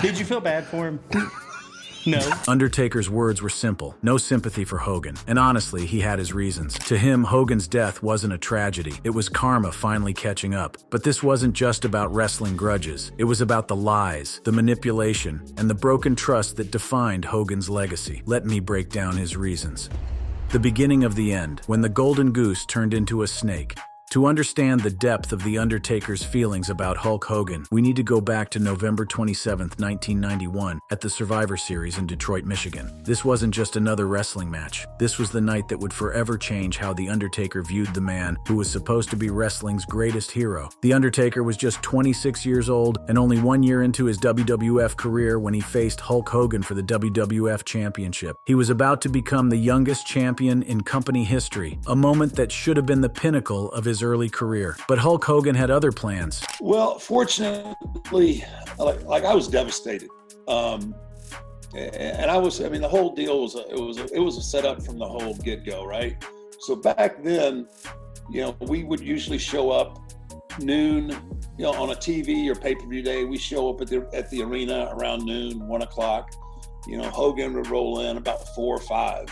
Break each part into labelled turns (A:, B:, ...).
A: Did you feel bad for him? No.
B: Undertaker's words were simple. No sympathy for Hogan. And honestly, he had his reasons. To him, Hogan's death wasn't a tragedy. It was karma finally catching up. But this wasn't just about wrestling grudges. It was about the lies, the manipulation, and the broken trust that defined Hogan's legacy. Let me break down his reasons. The beginning of the end, when the golden goose turned into a snake. To understand the depth of The Undertaker's feelings about Hulk Hogan, we need to go back to November 27, 1991, at the Survivor Series in Detroit, Michigan. This wasn't just another wrestling match. This was the night that would forever change how The Undertaker viewed the man who was supposed to be wrestling's greatest hero. The Undertaker was just 26 years old and only 1 year into his WWF career when he faced Hulk Hogan for the WWF Championship. He was about to become the youngest champion in company history, a moment that should have been the pinnacle of his early career. But Hulk Hogan had other plans.
C: Well, fortunately, like I was devastated. And the whole deal was, it was a setup from the whole get-go, right? So back then, we would usually show up noon, on a TV or pay-per-view day. We show up at the arena around noon, 1 o'clock. Hogan would roll in about 4 or 5.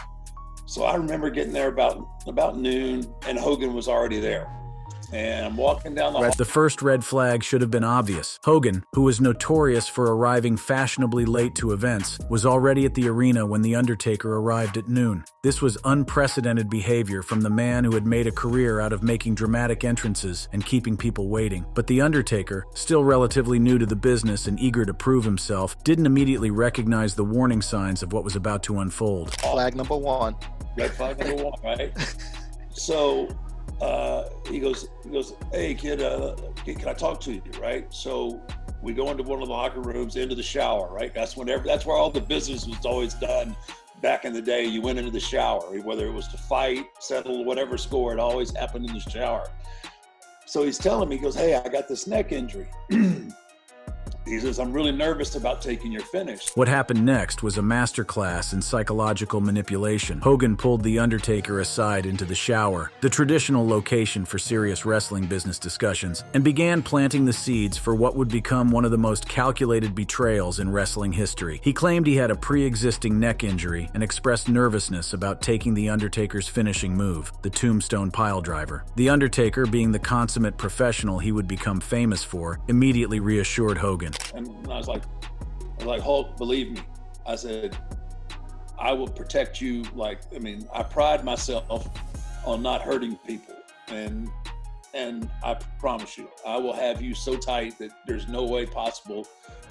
C: So I remember getting there about noon, and Hogan was already there. And I'm walking down the hall.
B: The first red flag should have been obvious. Hogan, who was notorious for arriving fashionably late to events, was already at the arena when The Undertaker arrived at noon. This was unprecedented behavior from the man who had made a career out of making dramatic entrances and keeping people waiting. But The Undertaker, still relatively new to the business and eager to prove himself, didn't immediately recognize the warning signs of what was about to unfold.
D: Flag number 1.
C: Red flag number 1, right? So he goes, hey kid, can I talk to you, right? So we go into one of the locker rooms, into the shower, right? That's where all the business was always done back in the day. You went into the shower, whether it was to fight, settle, whatever score, it always happened in the shower. So he's telling me, he goes, hey, I got this neck injury. He says, I'm really nervous about taking your finish.
B: What happened next was a masterclass in psychological manipulation. Hogan pulled The Undertaker aside into the shower, the traditional location for serious wrestling business discussions, and began planting the seeds for what would become one of the most calculated betrayals in wrestling history. He claimed he had a pre-existing neck injury and expressed nervousness about taking The Undertaker's finishing move, the tombstone piledriver. The Undertaker, being the consummate professional he would become famous for, immediately reassured Hogan.
C: And I was like, Hulk, believe me. I said, I will protect you. I pride myself on not hurting people. And I promise you, I will have you so tight that there's no way possible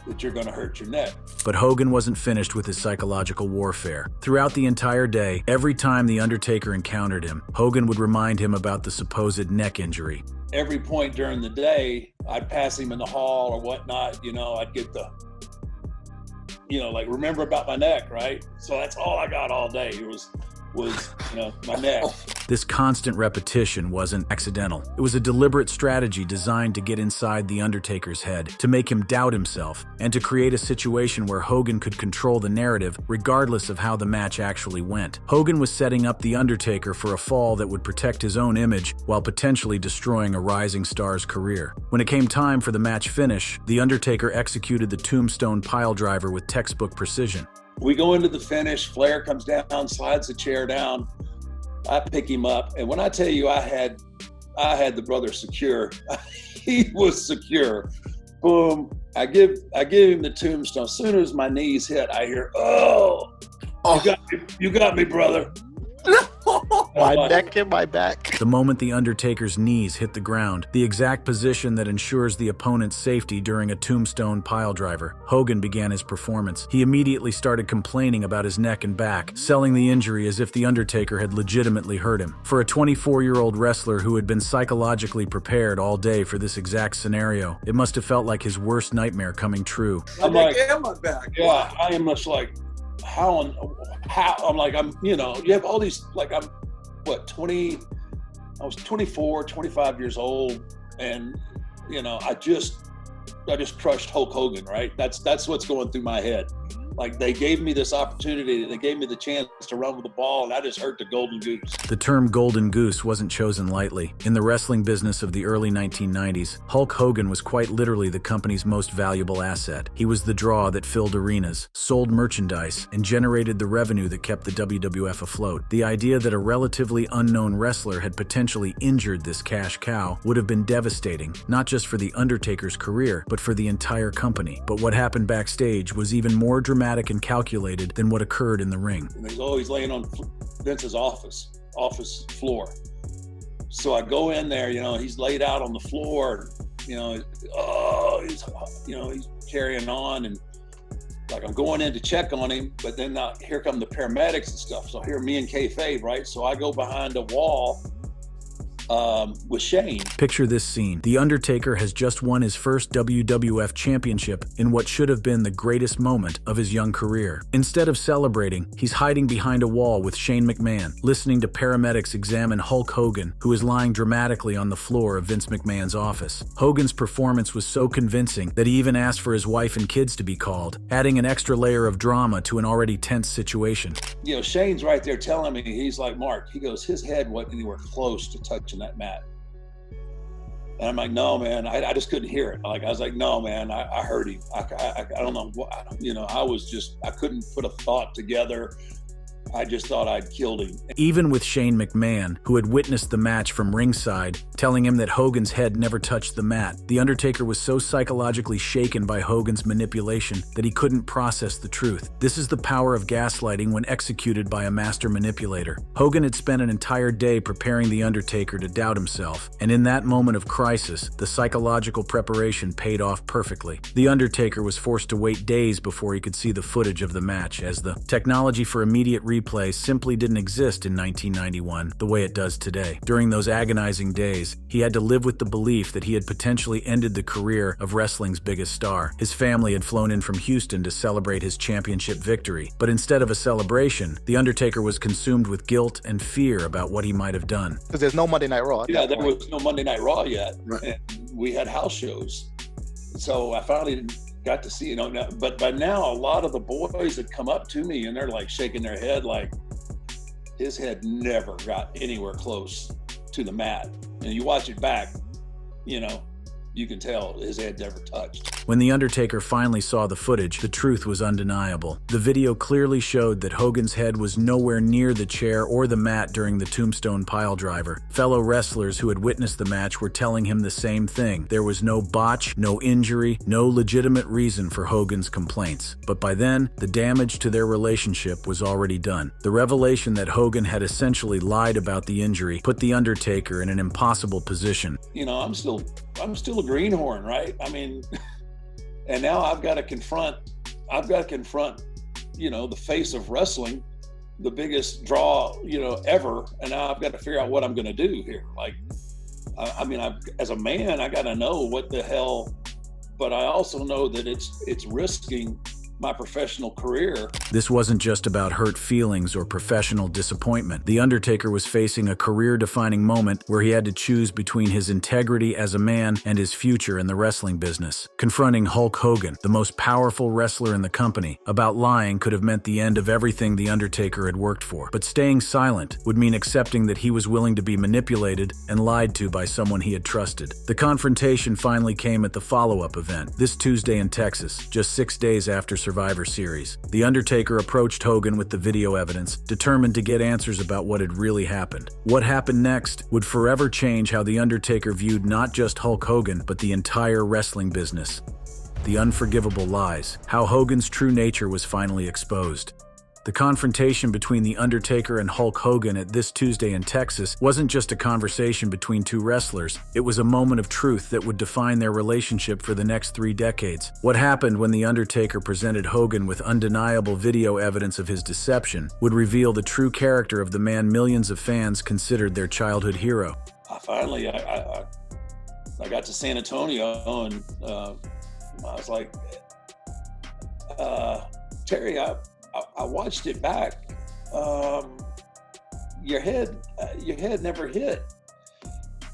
C: that you're going to hurt your neck.
B: But Hogan wasn't finished with his psychological warfare. Throughout the entire day, every time The Undertaker encountered him, Hogan would remind him about the supposed neck injury.
C: Every point during the day, I'd pass him in the hall or whatnot, I'd get the, remember about my neck, right? So that's all I got all day. It was my neck.
B: This constant repetition wasn't accidental. It was a deliberate strategy designed to get inside The Undertaker's head, to make him doubt himself, and to create a situation where Hogan could control the narrative regardless of how the match actually went. Hogan was setting up The Undertaker for a fall that would protect his own image while potentially destroying a rising star's career. When it came time for the match finish, The Undertaker executed the tombstone piledriver with textbook precision.
C: We go into the finish, Flair comes down, slides the chair down. I pick him up, and when I tell you I had the brother secure, he was secure. Boom. I give him the tombstone. As soon as my knees hit, I hear, oh. You got me, brother.
D: My neck and my back.
B: The moment The Undertaker's knees hit the ground, the exact position that ensures the opponent's safety during a tombstone piledriver, Hogan began his performance. He immediately started complaining about his neck and back, selling the injury as if The Undertaker had legitimately hurt him. For a 24-year-old wrestler who had been psychologically prepared all day for this exact scenario, it must have felt like his worst nightmare coming true.
C: I'm like, my back. Yeah, I am much like, how I'm like, you have all these, like, I was 24, 25 years old, and I just crushed Hulk Hogan, right? That's what's going through my head. Like they gave me this opportunity, they gave me the chance to run with the ball, and I just hurt the golden goose.
B: The term golden goose wasn't chosen lightly. In the wrestling business of the early 1990s, Hulk Hogan was quite literally the company's most valuable asset. He was the draw that filled arenas, sold merchandise, and generated the revenue that kept the WWF afloat. The idea that a relatively unknown wrestler had potentially injured this cash cow would have been devastating, not just for the Undertaker's career, but for the entire company. But what happened backstage was even more dramatic and calculated than what occurred in the ring.
C: And he's always laying on Vince's office floor. So I go in there, he's laid out on the floor, he's carrying on, and like I'm going in to check on him, but then here come the paramedics and stuff. So here me and kayfabe, right? So I go behind a wall with Shane.
B: Picture this scene. The Undertaker has just won his first WWF championship in what should have been the greatest moment of his young career. Instead of celebrating, he's hiding behind a wall with Shane McMahon, listening to paramedics examine Hulk Hogan, who is lying dramatically on the floor of Vince McMahon's office. Hogan's performance was so convincing that he even asked for his wife and kids to be called, adding an extra layer of drama to an already tense situation.
C: Shane's right there telling me, he's like, Mark, he goes, his head wasn't anywhere close to touching that mat. And I'm like, no, man, I just couldn't hear it. Like, I was like, no, man, I heard him. I don't know what, I couldn't put a thought together. I just thought I'd killed him.
B: Even with Shane McMahon, who had witnessed the match from ringside, telling him that Hogan's head never touched the mat, The Undertaker was so psychologically shaken by Hogan's manipulation that he couldn't process the truth. This is the power of gaslighting when executed by a master manipulator. Hogan had spent an entire day preparing The Undertaker to doubt himself, and in that moment of crisis, the psychological preparation paid off perfectly. The Undertaker was forced to wait days before he could see the footage of the match, as the technology for immediate replay simply didn't exist in 1991 the way it does today. During those agonizing days, he had to live with the belief that he had potentially ended the career of wrestling's biggest star. His family had flown in from Houston to celebrate his championship victory, but instead of a celebration, The Undertaker was consumed with guilt and fear about what he might have done.
D: Because there's no Monday Night Raw.
C: Yeah, there was no Monday Night Raw yet.
D: Right.
C: And we had house shows. So I finally got to see, but by now a lot of the boys had come up to me and they're like shaking their head like his head never got anywhere close to the mat. And you watch it back, you can tell his head never touched.
B: When The Undertaker finally saw the footage, the truth was undeniable. The video clearly showed that Hogan's head was nowhere near the chair or the mat during the tombstone piledriver. Fellow wrestlers who had witnessed the match were telling him the same thing. There was no botch, no injury, no legitimate reason for Hogan's complaints. But by then, the damage to their relationship was already done. The revelation that Hogan had essentially lied about the injury put The Undertaker in an impossible position.
C: I'm still a greenhorn, right? I mean, and now I've got to confront, the face of wrestling, the biggest draw, ever. And now I've got to figure out what I'm going to do here. Like, as a man, I got to know what the hell, but I also know that it's risking my professional career.
B: This wasn't just about hurt feelings or professional disappointment. The Undertaker was facing a career-defining moment where he had to choose between his integrity as a man and his future in the wrestling business. Confronting Hulk Hogan, the most powerful wrestler in the company, about lying could have meant the end of everything The Undertaker had worked for. But staying silent would mean accepting that he was willing to be manipulated and lied to by someone he had trusted. The confrontation finally came at the follow-up event, this Tuesday in Texas, just 6 days after Survivor Series. The Undertaker approached Hogan with the video evidence, determined to get answers about what had really happened. What happened next would forever change how The Undertaker viewed not just Hulk Hogan, but the entire wrestling business. The unforgivable lies, how Hogan's true nature was finally exposed. The confrontation between The Undertaker and Hulk Hogan at this Tuesday in Texas wasn't just a conversation between two wrestlers. It was a moment of truth that would define their relationship for the next 3 decades. What happened when The Undertaker presented Hogan with undeniable video evidence of his deception would reveal the true character of the man millions of fans considered their childhood hero.
C: I got to San Antonio and I was like, Terry, I watched it back. Your head never hit.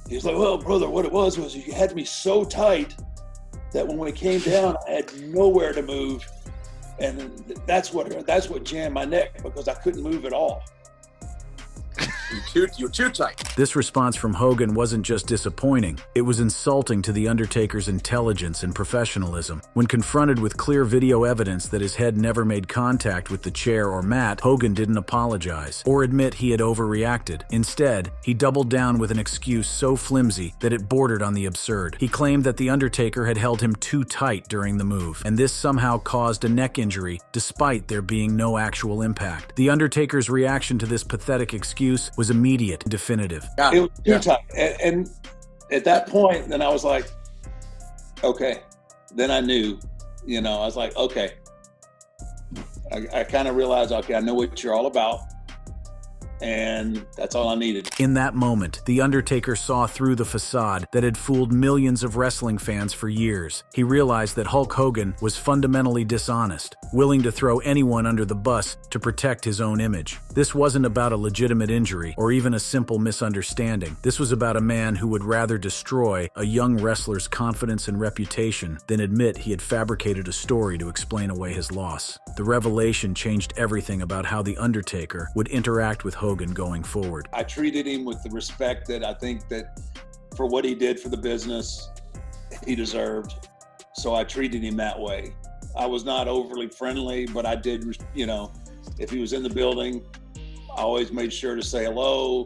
C: He was like, well, brother, what it was you had me so tight that when we came down, I had nowhere to move. And that's what jammed my neck, because I couldn't move at all.
E: You're too tight.
B: This response from Hogan wasn't just disappointing, it was insulting to The Undertaker's intelligence and professionalism. When confronted with clear video evidence that his head never made contact with the chair or mat, Hogan didn't apologize or admit he had overreacted. Instead, he doubled down with an excuse so flimsy that it bordered on the absurd. He claimed that The Undertaker had held him too tight during the move, and this somehow caused a neck injury despite there being no actual impact. The Undertaker's reaction to this pathetic excuse was immediate and definitive.
C: It was too tight. And at that point, then I was like, okay. Then I knew, I was like, okay. I kind of realized, okay, I know what you're all about. And that's all I needed.
B: In that moment, The Undertaker saw through the facade that had fooled millions of wrestling fans for years. He realized that Hulk Hogan was fundamentally dishonest, willing to throw anyone under the bus to protect his own image. This wasn't about a legitimate injury or even a simple misunderstanding. This was about a man who would rather destroy a young wrestler's confidence and reputation than admit he had fabricated a story to explain away his loss. The revelation changed everything about how The Undertaker would interact with Hogan going forward.
C: I treated him with the respect that I think that for what he did for the business, he deserved. So I treated him that way. I was not overly friendly, but I did, if he was in the building, I always made sure to say hello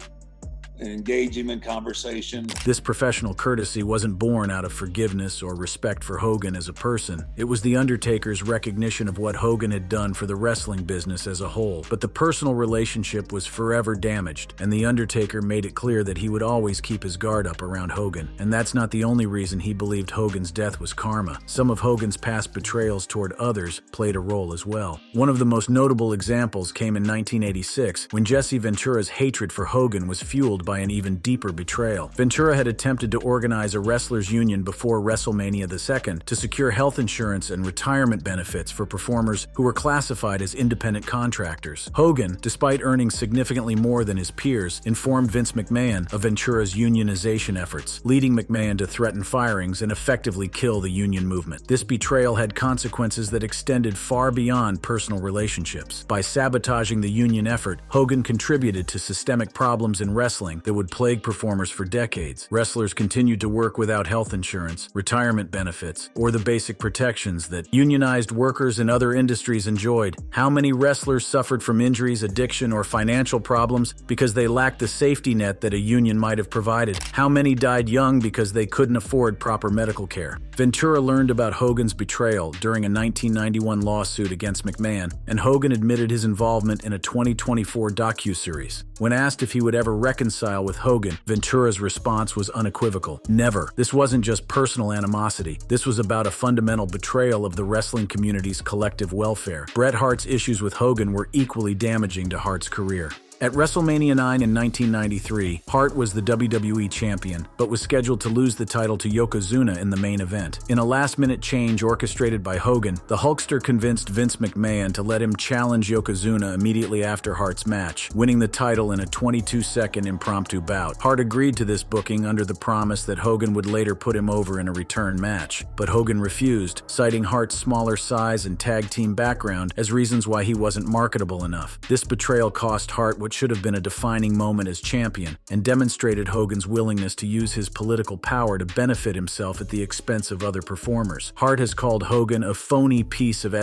C: and engage him in conversation.
B: This professional courtesy wasn't born out of forgiveness or respect for Hogan as a person. It was The Undertaker's recognition of what Hogan had done for the wrestling business as a whole. But the personal relationship was forever damaged, and The Undertaker made it clear that he would always keep his guard up around Hogan. And that's not the only reason he believed Hogan's death was karma. Some of Hogan's past betrayals toward others played a role as well. One of the most notable examples came in 1986, when Jesse Ventura's hatred for Hogan was fueled by an even deeper betrayal. Ventura had attempted to organize a wrestlers' union before WrestleMania II to secure health insurance and retirement benefits for performers who were classified as independent contractors. Hogan, despite earning significantly more than his peers, informed Vince McMahon of Ventura's unionization efforts, leading McMahon to threaten firings and effectively kill the union movement. This betrayal had consequences that extended far beyond personal relationships. By sabotaging the union effort, Hogan contributed to systemic problems in wrestling that would plague performers for decades. Wrestlers continued to work without health insurance, retirement benefits, or the basic protections that unionized workers in other industries enjoyed. How many wrestlers suffered from injuries, addiction, or financial problems because they lacked the safety net that a union might have provided? How many died young because they couldn't afford proper medical care? Ventura learned about Hogan's betrayal during a 1991 lawsuit against McMahon, and Hogan admitted his involvement in a 2024 docuseries. When asked if he would ever reconcile with Hogan, Ventura's response was unequivocal. Never. This wasn't just personal animosity. This was about a fundamental betrayal of the wrestling community's collective welfare. Bret Hart's issues with Hogan were equally damaging to Hart's career. At WrestleMania 9 in 1993, Hart was the WWE champion, but was scheduled to lose the title to Yokozuna in the main event. In a last-minute change orchestrated by Hogan, the Hulkster convinced Vince McMahon to let him challenge Yokozuna immediately after Hart's match, winning the title in a 22-second impromptu bout. Hart agreed to this booking under the promise that Hogan would later put him over in a return match, but Hogan refused, citing Hart's smaller size and tag team background as reasons why he wasn't marketable enough. This betrayal cost Hart what should have been a defining moment as champion, and demonstrated Hogan's willingness to use his political power to benefit himself at the expense of other performers. Hart has called Hogan a phony piece of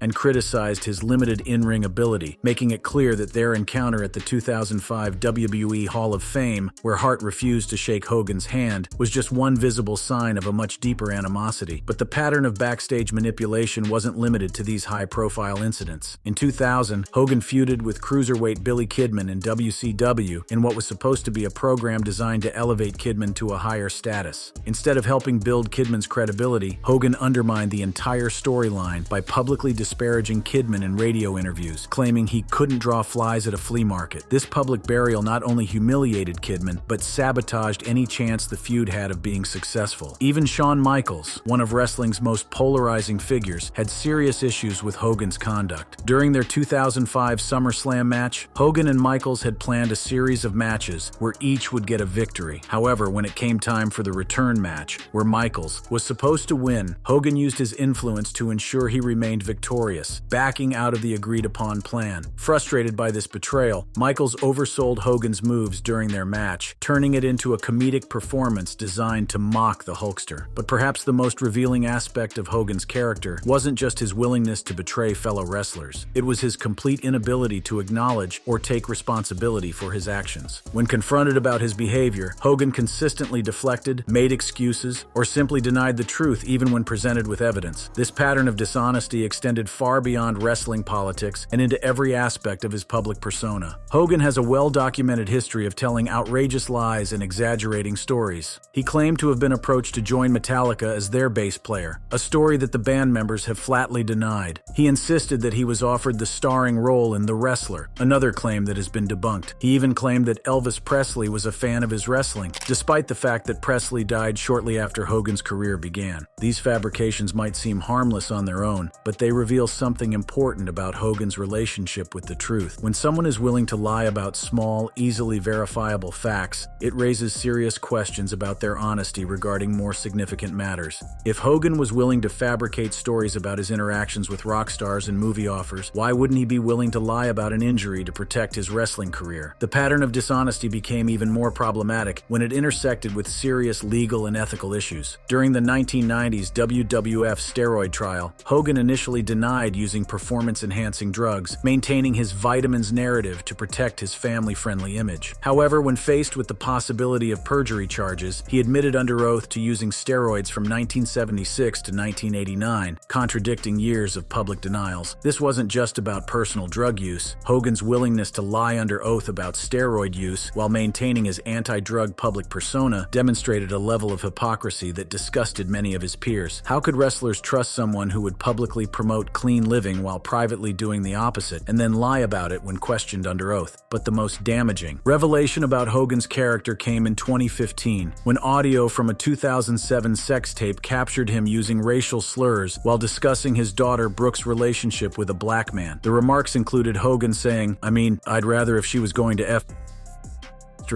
B: and criticized his limited in-ring ability, making it clear that their encounter at the 2005 WWE Hall of Fame, where Hart refused to shake Hogan's hand, was just one visible sign of a much deeper animosity. But the pattern of backstage manipulation wasn't limited to these high-profile incidents. In 2000, Hogan feuded with cruiserweight Billy Kidman in WCW in what was supposed to be a program designed to elevate Kidman to a higher status. Instead of helping build Kidman's credibility, Hogan undermined the entire storyline by publicly disparaging disparaging Kidman in radio interviews, claiming he couldn't draw flies at a flea market. This public burial not only humiliated Kidman, but sabotaged any chance the feud had of being successful. Even Shawn Michaels, one of wrestling's most polarizing figures, had serious issues with Hogan's conduct. During their 2005 SummerSlam match, Hogan and Michaels had planned a series of matches where each would get a victory. However, when it came time for the return match, where Michaels was supposed to win, Hogan used his influence to ensure he remained victorious, backing out of the agreed-upon plan. Frustrated by this betrayal, Michaels oversold Hogan's moves during their match, turning it into a comedic performance designed to mock the Hulkster. But perhaps the most revealing aspect of Hogan's character wasn't just his willingness to betray fellow wrestlers. It was his complete inability to acknowledge or take responsibility for his actions. When confronted about his behavior, Hogan consistently deflected, made excuses, or simply denied the truth even when presented with evidence. This pattern of dishonesty extended far beyond wrestling politics and into every aspect of his public persona. Hogan has a well-documented history of telling outrageous lies and exaggerating stories. He claimed to have been approached to join Metallica as their bass player, a story that the band members have flatly denied. He insisted that he was offered the starring role in The Wrestler, another claim that has been debunked. He even claimed that Elvis Presley was a fan of his wrestling, despite the fact that Presley died shortly after Hogan's career began. These fabrications might seem harmless on their own, but they reveal something important about Hogan's relationship with the truth. When someone is willing to lie about small, easily verifiable facts, it raises serious questions about their honesty regarding more significant matters. If Hogan was willing to fabricate stories about his interactions with rock stars and movie offers, why wouldn't he be willing to lie about an injury to protect his wrestling career? The pattern of dishonesty became even more problematic when it intersected with serious legal and ethical issues. During the 1990s WWF steroid trial, Hogan initially denied using performance-enhancing drugs, maintaining his vitamins narrative to protect his family-friendly image. However, when faced with the possibility of perjury charges, he admitted under oath to using steroids from 1976 to 1989, contradicting years of public denials. This wasn't just about personal drug use. Hogan's willingness to lie under oath about steroid use while maintaining his anti-drug public persona demonstrated a level of hypocrisy that disgusted many of his peers. How could wrestlers trust someone who would publicly promote clean living while privately doing the opposite, and then lie about it when questioned under oath? But the most damaging revelation about Hogan's character came in 2015, when audio from a 2007 sex tape captured him using racial slurs while discussing his daughter Brooke's relationship with a black man. The remarks included Hogan saying, I'd rather if she was going to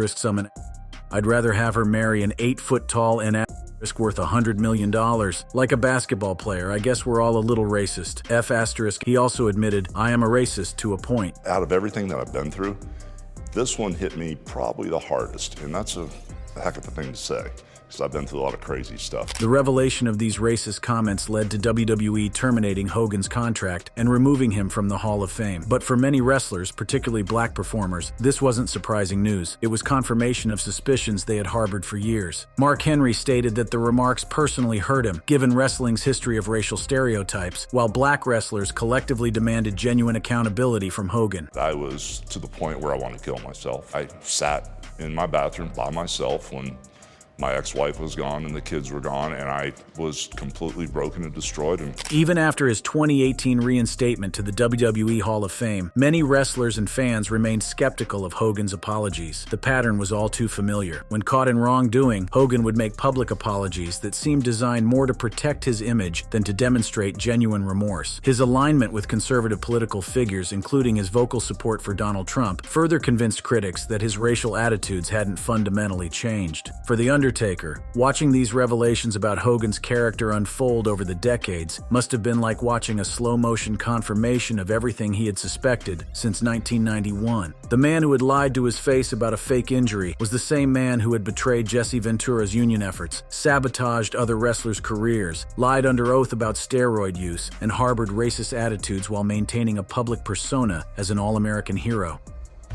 B: summon, I'd rather have her marry an 8-foot-tall and worth $100 million. Like a basketball player, I guess we're all a little racist. He also admitted, I am a racist to a point.
E: Out of everything that I've been through, this one hit me probably the hardest, and that's a heck of a thing to say, because I've been through a lot of crazy stuff.
B: The revelation of these racist comments led to WWE terminating Hogan's contract and removing him from the Hall of Fame. But for many wrestlers, particularly black performers, this wasn't surprising news. It was confirmation of suspicions they had harbored for years. Mark Henry stated that the remarks personally hurt him, given wrestling's history of racial stereotypes, while black wrestlers collectively demanded genuine accountability from Hogan.
E: I was to the point where I wanted to kill myself. I sat in my bathroom by myself when my ex-wife was gone and the kids were gone, and I was completely broken and destroyed. And
B: even after his 2018 reinstatement to the WWE Hall of Fame, many wrestlers and fans remained skeptical of Hogan's apologies. The pattern was all too familiar. When caught in wrongdoing, Hogan would make public apologies that seemed designed more to protect his image than to demonstrate genuine remorse. His alignment with conservative political figures, including his vocal support for Donald Trump, further convinced critics that his racial attitudes hadn't fundamentally changed. For the Undertaker, watching these revelations about Hogan's character unfold over the decades must have been like watching a slow-motion confirmation of everything he had suspected since 1991. The man who had lied to his face about a fake injury was the same man who had betrayed Jesse Ventura's union efforts, sabotaged other wrestlers' careers, lied under oath about steroid use, and harbored racist attitudes while maintaining a public persona as an all-American hero.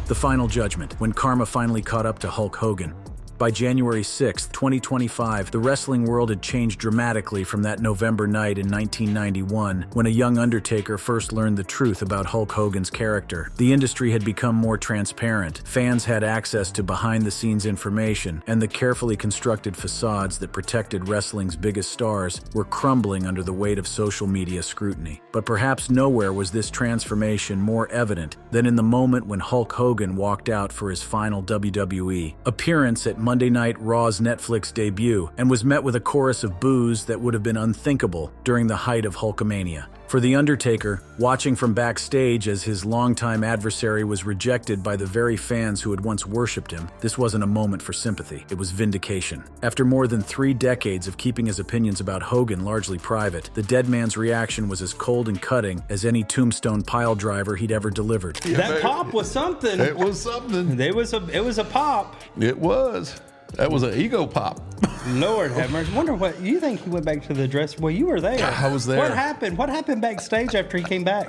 B: The final judgment, when karma finally caught up to Hulk Hogan. By January 6, 2025, the wrestling world had changed dramatically from that November night in 1991 when a young Undertaker first learned the truth about Hulk Hogan's character. The industry had become more transparent, fans had access to behind-the-scenes information, and the carefully constructed facades that protected wrestling's biggest stars were crumbling under the weight of social media scrutiny. But perhaps nowhere was this transformation more evident than in the moment when Hulk Hogan walked out for his final WWE appearance at Monday Night Raw's Netflix debut and was met with a chorus of boos that would have been unthinkable during the height of Hulkamania. For The Undertaker, watching from backstage as his longtime adversary was rejected by the very fans who had once worshipped him, this wasn't a moment for sympathy, it was vindication. After more than 3 decades of keeping his opinions about Hogan largely private, the dead man's reaction was as cold and cutting as any tombstone pile driver he'd ever delivered.
A: That pop was something.
F: It was something.
A: It was a pop.
F: It was. That was an ego pop.
A: Lord have mercy. Wonder what you think he went back to the dress. Well, you were there.
F: I was there.
A: What happened? What happened backstage after he came back?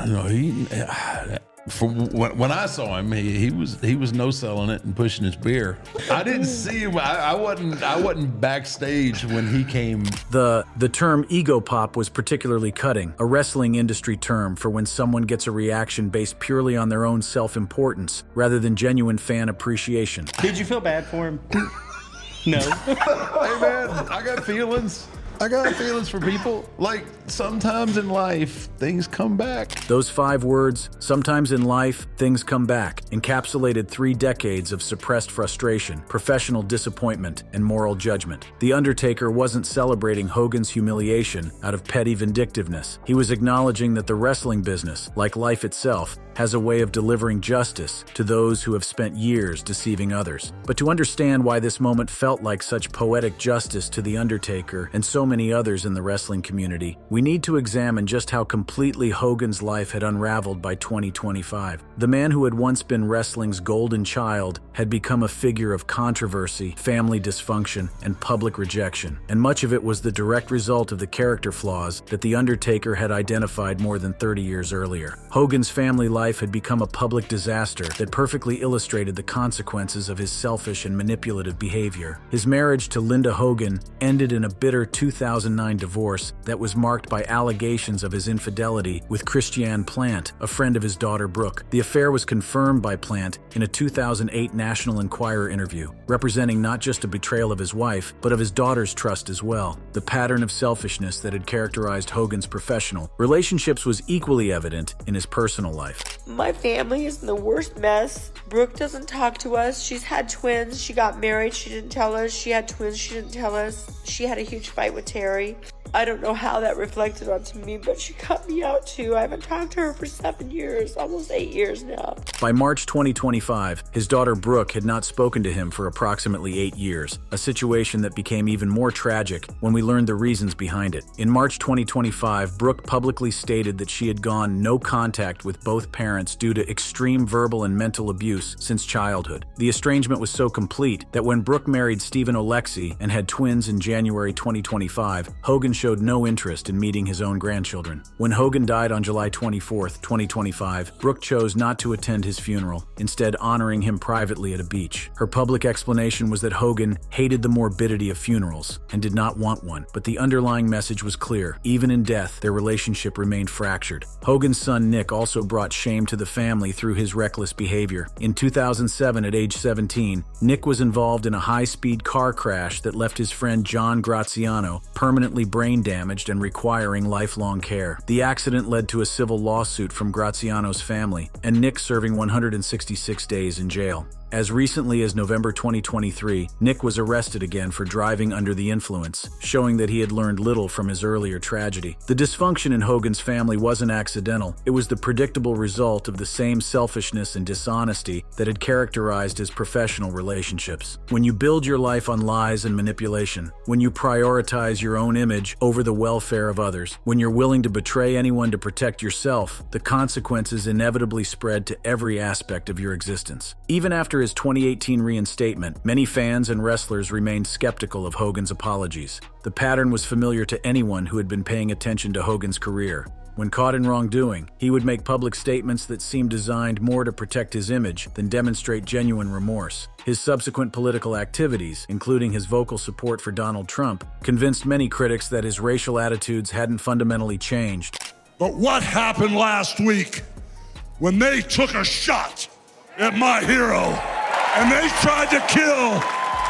F: No, from when I saw him, he was no selling it and pushing his beer. I didn't see him. I wasn't backstage when he came.
B: The term ego pop was particularly cutting, a wrestling industry term for when someone gets a reaction based purely on their own self-importance rather than genuine fan appreciation.
A: Did you feel bad for him? No.
F: Hey man, I got feelings. I got feelings for people. Like, sometimes in life, things come back.
B: Those 5 words, sometimes in life, things come back, encapsulated 3 decades of suppressed frustration, professional disappointment, and moral judgment. The Undertaker wasn't celebrating Hogan's humiliation out of petty vindictiveness. He was acknowledging that the wrestling business, like life itself, has a way of delivering justice to those who have spent years deceiving others. But to understand why this moment felt like such poetic justice to The Undertaker and so many others in the wrestling community, we need to examine just how completely Hogan's life had unraveled by 2025. The man who had once been wrestling's golden child had become a figure of controversy, family dysfunction, and public rejection. And much of it was the direct result of the character flaws that The Undertaker had identified more than 30 years earlier. Hogan's family life had become a public disaster that perfectly illustrated the consequences of his selfish and manipulative behavior. His marriage to Linda Hogan ended in a bitter 2009 divorce that was marked by allegations of his infidelity with Christiane Plant, a friend of his daughter Brooke. The affair was confirmed by Plant in a 2008 National Enquirer interview, representing not just a betrayal of his wife, but of his daughter's trust as well. The pattern of selfishness that had characterized Hogan's professional relationships was equally evident in his personal life.
G: My family is in the worst mess. Brooke doesn't talk to us. She's had twins. She got married. She didn't tell us. She had twins. She didn't tell us. She had a huge fight with Terry. I don't know how that reflected onto me, but she cut me out too. I haven't talked to her for 7 years, almost 8 years now.
B: By March 2025, his daughter Brooke had not spoken to him for approximately 8 years, a situation that became even more tragic when we learned the reasons behind it. In March 2025, Brooke publicly stated that she had gone no contact with both parents due to extreme verbal and mental abuse since childhood. The estrangement was so complete that when Brooke married Stephen Oleksy and had twins in January 2025, Hogan showed no interest in meeting his own grandchildren. When Hogan died on July 24, 2025, Brooke chose not to attend his funeral, instead honoring him privately at a beach. Her public explanation was that Hogan hated the morbidity of funerals and did not want one, but the underlying message was clear. Even in death, their relationship remained fractured. Hogan's son Nick also brought shame to the family through his reckless behavior. In 2007, at age 17, Nick was involved in a high-speed car crash that left his friend John Graziano permanently brain damaged and requiring lifelong care. The accident led to a civil lawsuit from Graziano's family, and Nick serving 166 days in jail. As recently as November 2023, Nick was arrested again for driving under the influence, showing that he had learned little from his earlier tragedy. The dysfunction in Hogan's family wasn't accidental. It was the predictable result of the same selfishness and dishonesty that had characterized his professional relationships. When you build your life on lies and manipulation, when you prioritize your own image over the welfare of others, when you're willing to betray anyone to protect yourself, the consequences inevitably spread to every aspect of your existence. Even after his 2018 reinstatement, many fans and wrestlers remained skeptical of Hogan's apologies. The pattern was familiar to anyone who had been paying attention to Hogan's career. When caught in wrongdoing, he would make public statements that seemed designed more to protect his image than demonstrate genuine remorse. His subsequent political activities, including his vocal support for Donald Trump, convinced many critics that his racial attitudes hadn't fundamentally changed.
H: But what happened last week when they took a shot at my hero and they tried to kill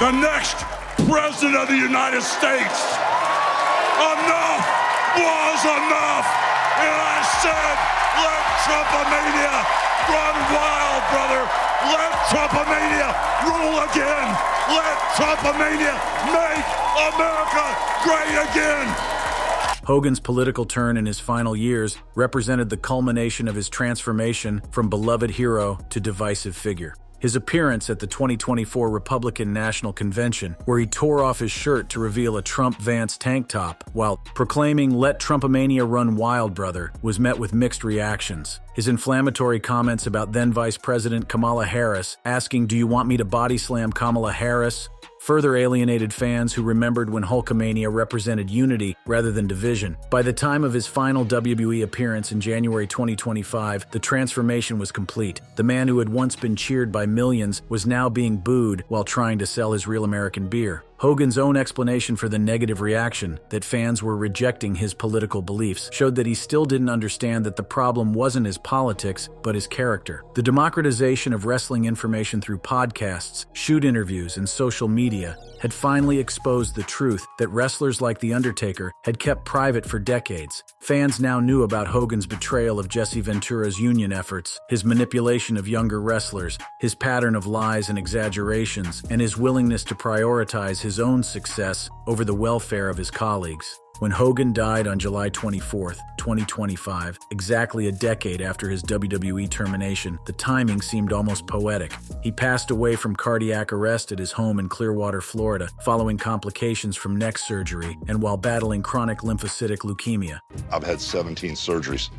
H: the next president of the United States? Enough was enough! And I said, let Trumpomania run wild, brother. Let Trumpomania rule again. Let Trumpomania make America great again.
B: Hogan's political turn in his final years represented the culmination of his transformation from beloved hero to divisive figure. His appearance at the 2024 Republican National Convention, where he tore off his shirt to reveal a Trump-Vance tank top, while proclaiming "Let Trumpomania run wild, brother," was met with mixed reactions. His inflammatory comments about then Vice President Kamala Harris, asking, "Do you want me to body slam Kamala Harris?" further alienated fans who remembered when Hulkamania represented unity rather than division. By the time of his final WWE appearance in January 2025, the transformation was complete. The man who had once been cheered by millions was now being booed while trying to sell his Real American beer. Hogan's own explanation for the negative reaction, that fans were rejecting his political beliefs, showed that he still didn't understand that the problem wasn't his politics, but his character. The democratization of wrestling information through podcasts, shoot interviews, and social media had finally exposed the truth that wrestlers like The Undertaker had kept private for decades. Fans now knew about Hogan's betrayal of Jesse Ventura's union efforts, his manipulation of younger wrestlers, his pattern of lies and exaggerations, and his willingness to prioritize his own success over the welfare of his colleagues. When Hogan died on July 24, 2025, exactly a decade after his WWE termination, the timing seemed almost poetic. He passed away from cardiac arrest at his home in Clearwater, Florida, following complications from neck surgery and while battling chronic lymphocytic leukemia.
E: I've had 17 surgeries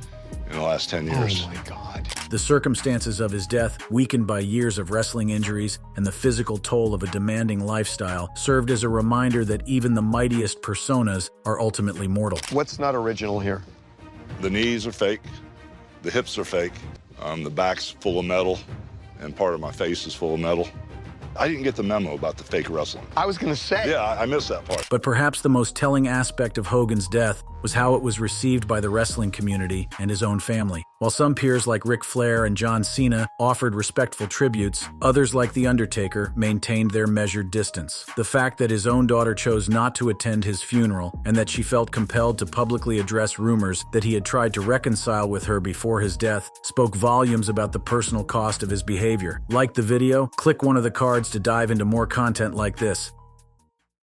E: in the last 10 years.
D: Oh my God.
B: The circumstances of his death, weakened by years of wrestling injuries and the physical toll of a demanding lifestyle, served as a reminder that even the mightiest personas are ultimately mortal.
I: What's not original here?
E: The knees are fake, the hips are fake, the back's full of metal, and part of my face is full of metal. I didn't get the memo about the fake wrestling.
I: I was gonna say.
E: Yeah, I missed that part.
B: But perhaps the most telling aspect of Hogan's death was how it was received by the wrestling community and his own family. While some peers like Ric Flair and John Cena offered respectful tributes, others like The Undertaker maintained their measured distance. The fact that his own daughter chose not to attend his funeral and that she felt compelled to publicly address rumors that he had tried to reconcile with her before his death spoke volumes about the personal cost of his behavior. Like the video? Click one of the cards to dive into more content like this.